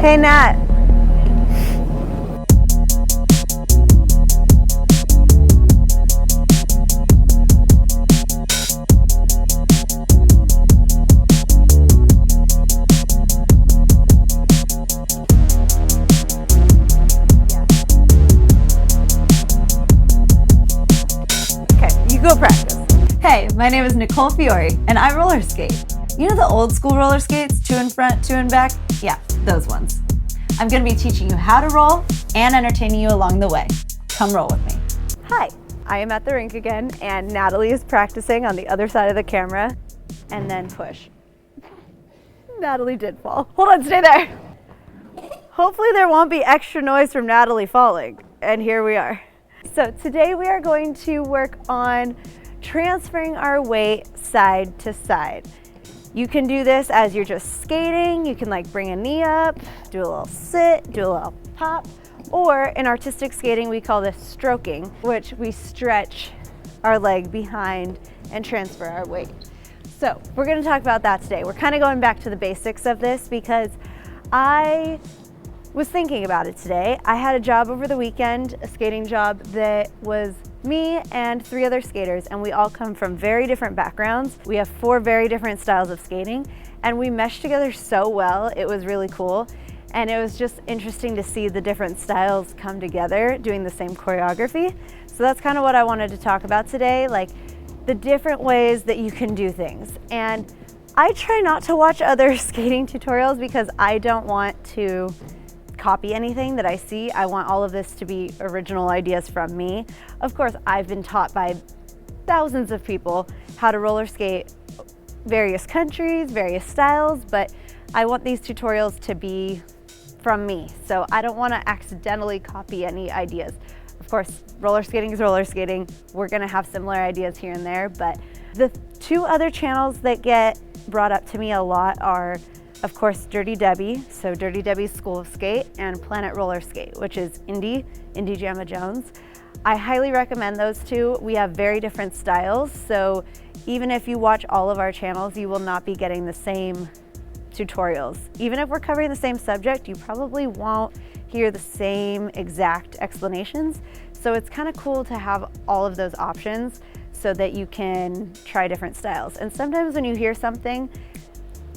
Hey, Nat. Okay, you go practice. Hey, my name is Nicole Fiore, and I roller skate. You know the old school roller skates, 2 in front, 2 in back? Yeah, those ones. I'm going to be teaching you how to roll and entertaining you along the way. Come roll with me. Hi, I am at the rink again, and Natalie is practicing on the other side of the camera, and then push. Natalie did fall. Hold on, stay there. Hopefully there won't be extra noise from Natalie falling, and here we are. So today we are going to work on transferring our weight side to side. You can do this as you're just skating. You can like bring a knee up, do a little sit, do a little pop, or in artistic skating we call this stroking, which we stretch our leg behind and transfer our weight. So we're going to talk about that today. We're kind of going back to the basics of this because I was thinking about it today. I had a job over the weekend, a skating job that was me and 3 other skaters, and we all come from very different backgrounds. We have 4 very different styles of skating, and we meshed together so well. It was really cool, and it was just interesting to see the different styles come together doing the same choreography. So that's kind of what I wanted to talk about today, like the different ways that you can do things. And I try not to watch other skating tutorials because I don't want to copy anything that I see. I want all of this to be original ideas from me. Of course, I've been taught by thousands of people how to roller skate, various countries, various styles, but I want these tutorials to be from me. So I don't want to accidentally copy any ideas. Of course, roller skating is roller skating. We're going to have similar ideas here and there, but the 2 other channels that get brought up to me a lot are, of course, Dirty Debbie, so Dirty Debbie's School of Skate, and Planet Roller Skate, which is Indy Jamma Jones. I highly recommend those 2. We have very different styles, so even if you watch all of our channels, you will not be getting the same tutorials. Even if we're covering the same subject, you probably won't hear the same exact explanations. So it's kind of cool to have all of those options so that you can try different styles. And sometimes when you hear something,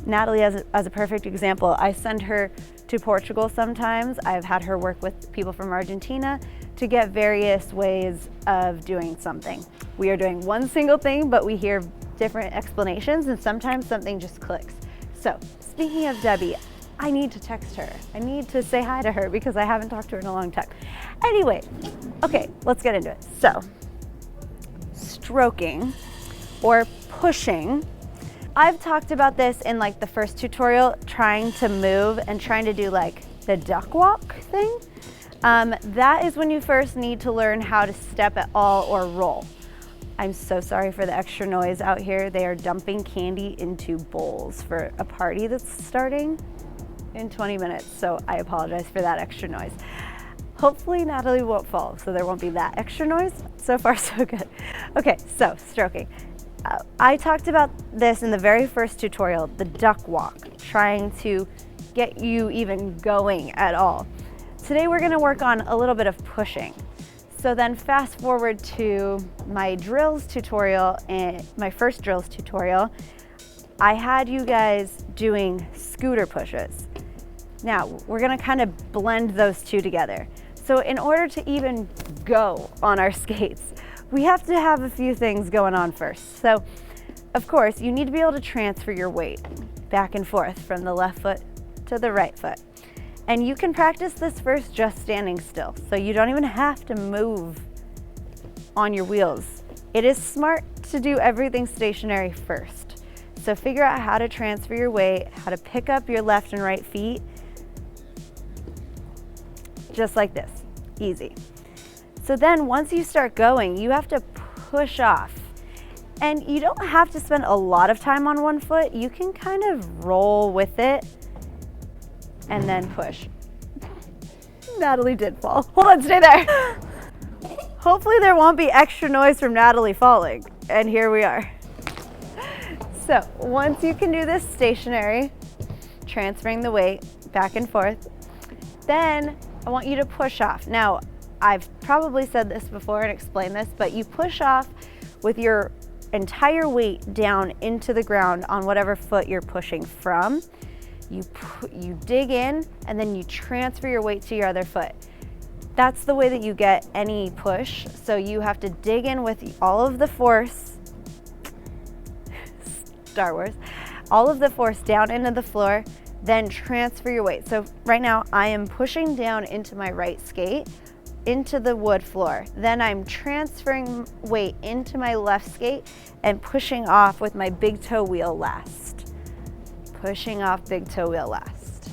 Natalie as a perfect example, I send her to Portugal sometimes. I've had her work with people from Argentina to get various ways of doing something. We are doing one single thing, but we hear different explanations, and sometimes something just clicks. So speaking of Debbie, I need to text her. I need to say hi to her because I haven't talked to her in a long time. Anyway, okay, let's get into it. So stroking or pushing. I've talked about this in like the first tutorial, trying to move and trying to do like the duck walk thing. That is when you first need to learn how to step at all or roll. I'm so sorry for the extra noise out here. They are dumping candy into bowls for a party that's starting in 20 minutes, so I apologize for that extra noise. Hopefully Natalie won't fall, so there won't be that extra noise. So far, so good. Okay, so stroking. I talked about this in the very first tutorial, the duck walk, trying to get you even going at all. Today we're going to work on a little bit of pushing. So then fast forward to my drills tutorial, and my first drills tutorial, I had you guys doing scooter pushes. Now we're going to kind of blend those 2 together. So in order to even go on our skates, we have to have a few things going on first. So, of course, you need to be able to transfer your weight back and forth from the left foot to the right foot. And you can practice this first just standing still, so you don't even have to move on your wheels. It is smart to do everything stationary first. So figure out how to transfer your weight, how to pick up your left and right feet, just like this, easy. So then once you start going, you have to push off. And you don't have to spend a lot of time on one foot. You can kind of roll with it and then push. Natalie did fall. Hold on, stay there. Hopefully there won't be extra noise from Natalie falling. And here we are. So once you can do this stationary, transferring the weight back and forth, Then I want you to push off. Now, I've probably said this before and explained this, but you push off with your entire weight down into the ground on whatever foot you're pushing from. You dig in and then you transfer your weight to your other foot. That's the way that you get any push. So you have to dig in with all of the force, Star Wars, all of the force down into the floor, then transfer your weight. So right now I am pushing down into my right skate, into the wood floor. Then I'm transferring weight into my left skate and pushing off with my big toe wheel last. Pushing off big toe wheel last.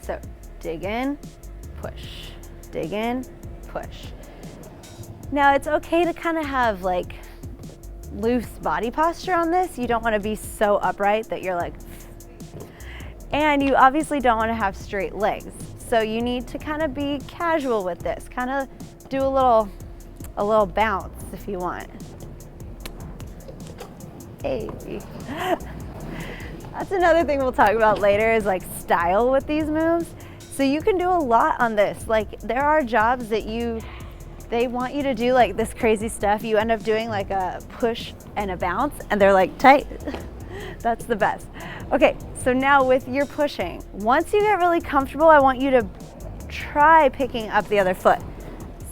So dig in, push, dig in, push. Now it's okay to kind of have like loose body posture on this. You don't want to be so upright that you're like, and you obviously don't want to have straight legs. So you need to kind of be casual with this, kind of do a little bounce if you want. Hey. That's another thing we'll talk about later is like style with these moves. So you can do a lot on this. Like there are jobs that they want you to do like this crazy stuff. You end up doing like a push and a bounce and they're like tight. That's the best. Okay, so now with your pushing, once you get really comfortable, I want you to try picking up the other foot.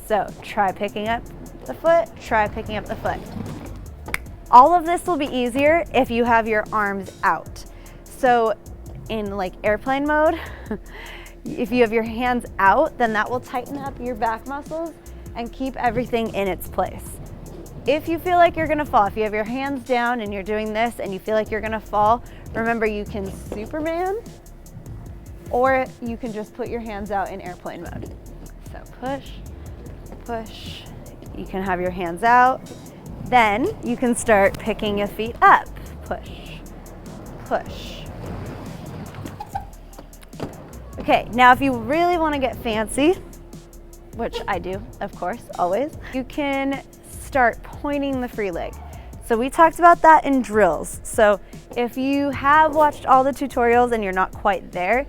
So try picking up the foot, try picking up the foot. All of this will be easier if you have your arms out. So in like airplane mode, if you have your hands out, then that will tighten up your back muscles and keep everything in its place. If you feel like you're gonna fall, if you have your hands down and you're doing this and you feel like you're gonna fall, remember you can Superman or you can just put your hands out in airplane mode. So push, push, you can have your hands out. Then you can start picking your feet up. Push, push. Okay, now if you really want to get fancy, which I do, of course, always, you can start pointing the free leg. So we talked about that in drills. So if you have watched all the tutorials and you're not quite there,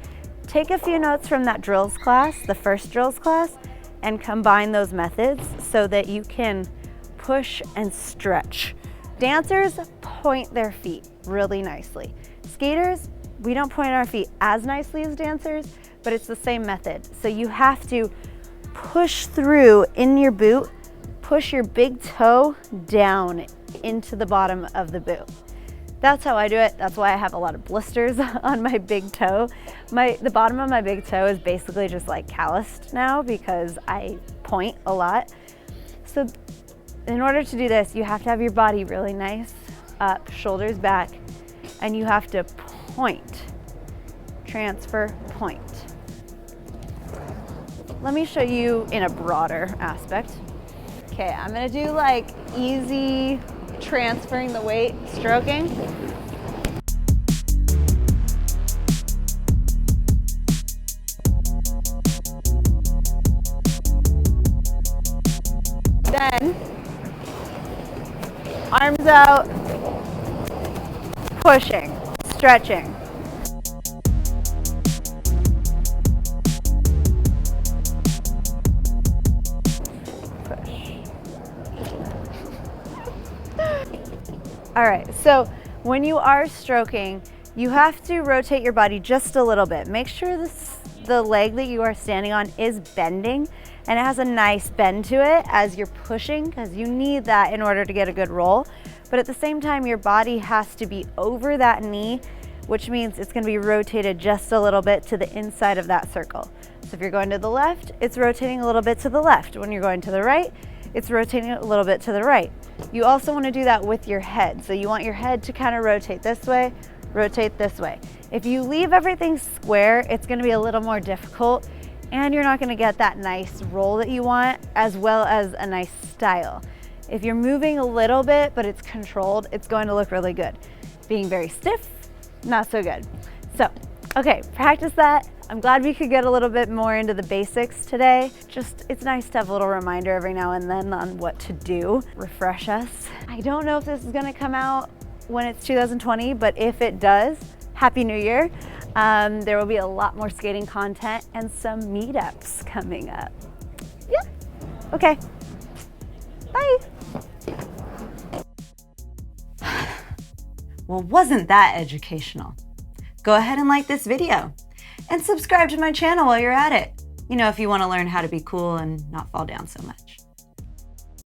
take a few notes from that drills class, the first drills class, and combine those methods so that you can push and stretch. Dancers point their feet really nicely. Skaters, we don't point our feet as nicely as dancers, but it's the same method. So you have to push through in your boot, push your big toe down into the bottom of the boot. That's how I do it. That's why I have a lot of blisters on my big toe. The bottom of my big toe is basically just like calloused now because I point a lot. So in order to do this, you have to have your body really nice, up, shoulders back, and you have to point, transfer, point. Let me show you in a broader aspect. Okay, I'm gonna do like easy transferring the weight, stroking. Then, arms out, pushing, stretching. All right, so when you are stroking, you have to rotate your body just a little bit. Make sure the leg that you are standing on is bending and it has a nice bend to it as you're pushing because you need that in order to get a good roll. But at the same time, your body has to be over that knee, which means it's gonna be rotated just a little bit to the inside of that circle. So if you're going to the left, it's rotating a little bit to the left. When you're going to the right, it's rotating a little bit to the right. You also want to do that with your head. So you want your head to kind of rotate this way, rotate this way. If you leave everything square, it's going to be a little more difficult and you're not going to get that nice roll that you want as well as a nice style. If you're moving a little bit, but it's controlled, it's going to look really good. Being very stiff, not so good. So, okay, practice that. I'm glad we could get a little bit more into the basics today. Just, it's nice to have a little reminder every now and then on what to do, refresh us. I don't know if this is gonna come out when it's 2020, but if it does, Happy New Year. There will be a lot more skating content and some meetups coming up. Yeah. Okay. Bye. Well, wasn't that educational? Go ahead and like this video and subscribe to my channel while you're at it. You know, if you want to learn how to be cool and not fall down so much.